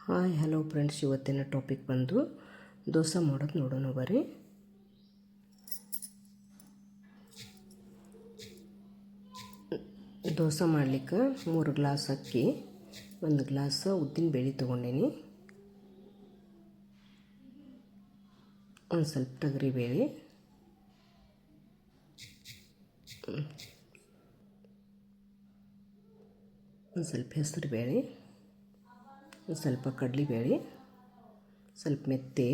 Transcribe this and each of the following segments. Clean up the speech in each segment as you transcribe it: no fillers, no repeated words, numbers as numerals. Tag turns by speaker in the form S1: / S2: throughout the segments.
S1: Hi hello friends, ಇವತ್ತಿನ topic ಬಂದು ದೋಸೆ ಮಾಡೋದು ನೋಡೋಣ ಬರ್ರಿ. ದೋಸೆ ಮಾಡಲಿಕ್ಕೆ 3 ಗ್ಲಾಸ್ ಅಕ್ಕಿ, 1 ಗ್ಲಾಸ್ ಉದ್ದಿನ ಬೇಳೆ ತೊಗೊಂಡೀನಿ, ಒಂದು ಸ್ವಲ್ಪ ತೊಗರಿಬೇಳೆ, ಒಂದು ಸ್ವಲ್ಪ ಹೆಸರು ಬೇಳೆ, ಒಂದು ಸ್ವಲ್ಪ ಕಡಲೆಬೇಳೆ, ಸ್ವಲ್ಪ ಮೆಂತ್ಯ,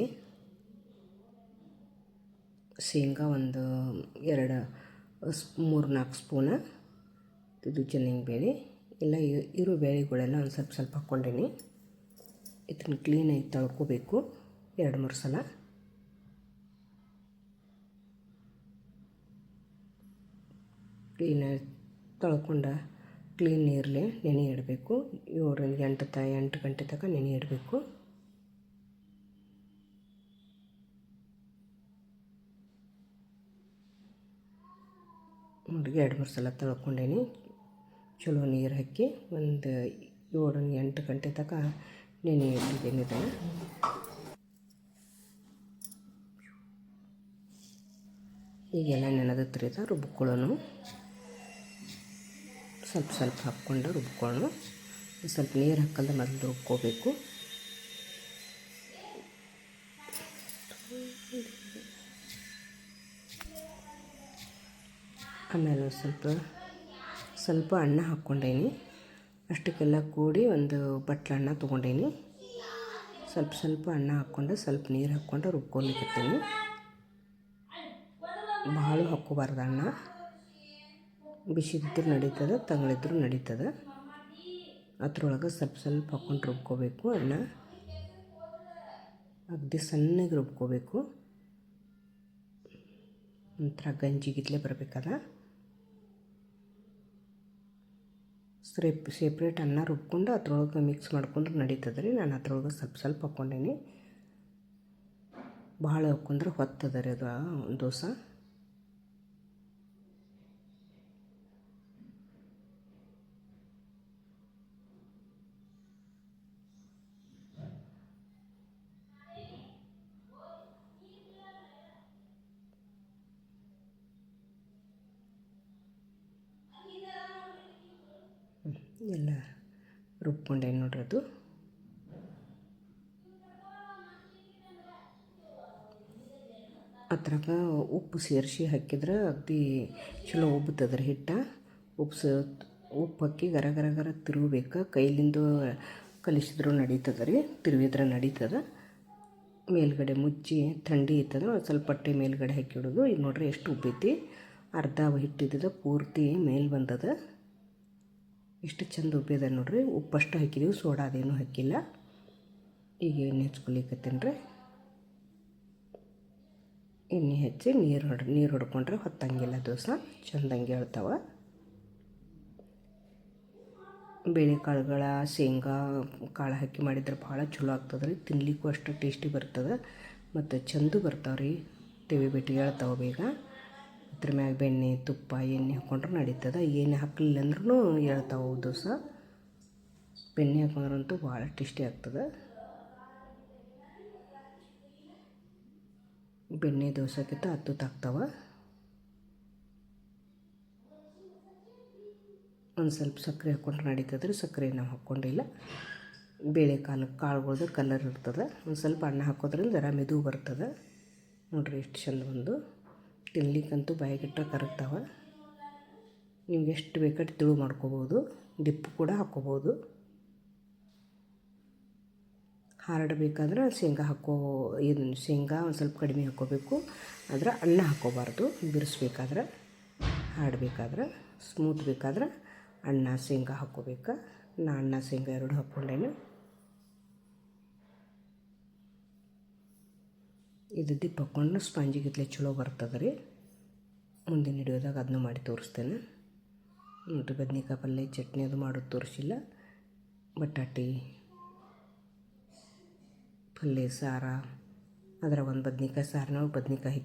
S1: ಶೇಂಗಾ ಒಂದು 3-4 ಸ್ಪೂನ, ಇದು ಬೇಳೆ ಎಲ್ಲ ಇರೋ ಬೇಳೆಗಳೆಲ್ಲ ಒಂದು ಸ್ವಲ್ಪ ಹಾಕ್ಕೊಂಡೀನಿ. ಇದನ್ನು ಕ್ಲೀನಾಗಿ ತೊಳ್ಕೊಬೇಕು 2-3 ಸಲ. ಕ್ಲೀನಾಗಿ ತೊಳ್ಕೊಂಡು ಕ್ಲೀನ್ ನೀರಲ್ಲಿ ನೆನೆ ಇಡಬೇಕು. 7-8 ಗಂಟೆ ತನಕ ನೆನೆ ಇಡಬೇಕು. ನೋಡಿ 2-3 ಸಲ ತೊಳ್ಕೊಂಡೇನಿ. ಚಲೋ ನೀರು ಹಾಕಿ ಒಂದು 7-8 ಗಂಟೆ ತನಕ ನೆನೆ ಇಟ್ಟಿದ್ದೀನಿ. ಇದನ್ನು ಈಗೆಲ್ಲ ನೆನೆದತ್ರಿ ಇದು ರುಬ್ಕೊಳ್ಳೋಣ. ಸ್ವಲ್ಪ ಹಾಕ್ಕೊಂಡು ರುಬ್ಕೊಳ್ಳೋಣ. ಸ್ವಲ್ಪ ನೀರು ಹಾಕಲ್ದೆ ಮೊದಲು ರುಬ್ಕೋಬೇಕು. ಆಮೇಲೆ ಸ್ವಲ್ಪ ಅನ್ನ ಹಾಕ್ಕೊಂಡೇನಿ. ಅಷ್ಟಕ್ಕೆಲ್ಲ ಕೂಡಿ ಒಂದು ಬಟ್ಲು ಅನ್ನ ತೊಗೊಂಡೇನಿ. ಸ್ವಲ್ಪ ಅನ್ನ ಹಾಕ್ಕೊಂಡು ಸ್ವಲ್ಪ ನೀರು ಹಾಕ್ಕೊಂಡು ರುಬ್ಕೊಲಿಕ್ಕತ್ತೀನಿ. ಭಾಳ ಹಾಕ್ಕೋಬಾರ್ದು ಅನ್ನ. ಬಿಸಿದಿದ್ದರೂ ನಡೀತದೆ, ತಗಳಿದ್ರೂ ನಡೀತದೆ. ಅದ್ರೊಳಗೆ ಸ್ವಲ್ಪ ಹಾಕ್ಕೊಂಡು ರುಬ್ಕೋಬೇಕು. ಅನ್ನ ಅಗದಿ ಸಣ್ಣಗೆ ರುಬ್ಕೋಬೇಕು. ಒಂಥರ ಗಂಜಿಗಿತ್ಲೆ ಬರಬೇಕದ. ಸೆಪ್ರೇಟ್ ಅನ್ನ ರುಬ್ಕೊಂಡು ಅದ್ರೊಳಗೆ ಮಿಕ್ಸ್ ಮಾಡ್ಕೊಂಡ್ರೆ ನಡೀತದೆ ರೀ. ನಾನು ಅದ್ರೊಳಗೆ ಸ್ವಲ್ಪ ಹಾಕ್ಕೊಂಡೇನಿ. ಭಾಳ ಹಾಕ್ಕೊಂಡ್ರೆ ಹೊತ್ತದ ರೀ ಅದು ದೋಸೆ. ಎಲ್ಲ ರುಬ್ಕೊಂಡೇನು ನೋಡ್ರಿ. ಅದು ಅದ್ರಾಗ ಉಪ್ಪು ಸೇರಿಸಿ ಹಾಕಿದ್ರೆ ಅಗದಿ ಚಲೋ ಉಬ್ಬುತ್ತದೆ ಹಿಟ್ಟು. ಉಪ್ಪು ಹಾಕಿ ಗರ ತಿರುಗಬೇಕು. ಕೈಲಿಂದ ಕಲಿಸಿದ್ರು ನಡೀತದೆ ರೀ, ತಿರುವಿದ್ರೆ ನಡೀತದೆ. ಮೇಲ್ಗಡೆ ಮುಚ್ಚಿ ಥಂಡಿ ಇರ್ತದೆ, ಒಂದು ಸ್ವಲ್ಪ ಪಟ್ಟೆ ಮೇಲ್ಗಡೆ ಹಾಕಿಡೋದು. ಈಗ ನೋಡ್ರಿ ಎಷ್ಟು ಉಬ್ಬೈತಿ. ಅರ್ಧ ಹಿಟ್ಟಿದ್ದು ಪೂರ್ತಿ ಮೇಲೆ ಬಂದದ. ಎಷ್ಟು ಚಂದ ಉಬ್ಬಿದೆ ನೋಡ್ರಿ. ಉಪ್ಪಷ್ಟು ಹಾಕಿದ್ದೀವಿ, ಸೋಡಾ ಅದೇನೂ ಹಾಕಿಲ್ಲ. ಈಗ ಎಣ್ಣೆ ಹಚ್ಕೊಲಿಕ್ಕತ್ತೀನಿ ರೀ. ಎಣ್ಣೆ ಹಚ್ಚಿ ನೀರು ಹೊಡ್ಕೊಂಡ್ರೆ ಹೊತ್ತಂಗಿಲ್ಲ ದೋಸೆ, ಚಂದಂಗೆ ಹೇಳ್ತಾವೆ. ಬೇಳೆಕಾಳುಗಳ ಶೇಂಗಾ ಕಾಳು ಹಾಕಿ ಮಾಡಿದ್ರೆ ಭಾಳ ಚಲೋ ಆಗ್ತದೆ ರೀ. ತಿನ್ಲಿಕ್ಕೂ ಅಷ್ಟು ಟೇಸ್ಟಿ ಬರ್ತದೆ ಮತ್ತು ಚಂದ ಬರ್ತಾವೆ ರೀ. ತೆವಿ ಬಿಟ್ಟು ಹೇಳ್ತಾವೆ ಬೇಗ. ಅದ್ರ ಮ್ಯಾಗ ಬೆಣ್ಣೆ ತುಪ್ಪ ಎಣ್ಣೆ ಹಾಕ್ಕೊಂಡ್ರೆ ನಡೀತದೆ. ಎಣ್ಣೆ ಹಾಕಲಿಲ್ಲ ಅಂದ್ರೂ ಹೇಳ್ತಾವೆ ದೋಸೆ. ಬೆಣ್ಣೆ ಹಾಕೊಂಡ್ರಂತೂ ಭಾಳ ಟೇಸ್ಟಿ ಆಗ್ತದೆ. ಬೆಣ್ಣೆ ದೋಸೆಗಿಂತ ಹತ್ತುತ್ತಾಗ್ತಾವೆ. ಒಂದು ಸ್ವಲ್ಪ ಸಕ್ಕರೆ ಹಾಕ್ಕೊಂಡ್ರೆ ನಡೀತದೆ ರೀ. ಸಕ್ಕರೆ ನಾವು ಹಾಕ್ಕೊಂಡಿಲ್ಲ. ಕಾಳುಗಳ್ದು ಕಲರ್ ಇರ್ತದೆ. ಒಂದು ಸ್ವಲ್ಪ ಅನ್ನ ಹಾಕೋದ್ರಿಂದ ಜರ ಮೆದು ಬರ್ತದೆ ನೋಡ್ರಿ. ಎಷ್ಟು ಚಂದ ಬಂದು ತಿನ್ಲಿಕ್ಕಂತೂ ಬಾಯಿಗಿಟ್ರೆ ಕರಗ್ತಾವೆ. ನಿಮ್ಗೆ ಎಷ್ಟು ಬೇಕಾದ್ರೆ ತಿಳು ಮಾಡ್ಕೋಬೋದು. ಡಿಪ್ಪು ಕೂಡ ಹಾಕ್ಕೋಬೋದು. ಹಾರ್ಡ್ ಬೇಕಾದ್ರೆ ಶೇಂಗಾ ಒಂದು ಸ್ವಲ್ಪ ಕಡಿಮೆ ಹಾಕ್ಕೋಬೇಕು. ಆದರೆ ಅನ್ನ ಹಾಕ್ಕೋಬಾರ್ದು ಬಿಡಿಸ್ಬೇಕಾದ್ರೆ. ಹಾರ್ಡ್ ಬೇಕಾದ್ರೆ, ಸ್ಮೂತ್ ಬೇಕಾದ್ರೆ ಅನ್ನ ಶೇಂಗಾ ಹಾಕ್ಕೋಬೇಕು. ನಾ ಅನ್ನ ಶೇಂಗಾ 2 ಹಾಕ್ಕೊಂಡೇನೆ. ಇದು ದಿಪ್ಪ ಹಾಕ್ಕೊಂಡು ಸ್ಪಂಜಿಗಿತ್ಲೆ ಚಲೋ ಬರ್ತದೆ ರೀ. ಮುಂದಿನ ಹಿಡಿಯೋದಾಗ ಅದನ್ನು ಮಾಡಿ ತೋರಿಸ್ತೇನೆ ನೋಡಿರಿ. ಬದ್ನಿಕಾಯಿ ಪಲ್ಯ ಚಟ್ನಿ ಅದು ಮಾಡೋದು ತೋರಿಸಿಲ್ಲ. ಬಟಾಟಿ ಪಲ್ಯ ಸಾರು, ಅದರ ಒಂದು ಬದ್ನಿಕಾಯಿ ಸಾರಿನಾಗ ಬದ್ನಿಕಾಯಿ ಹಾಕಿ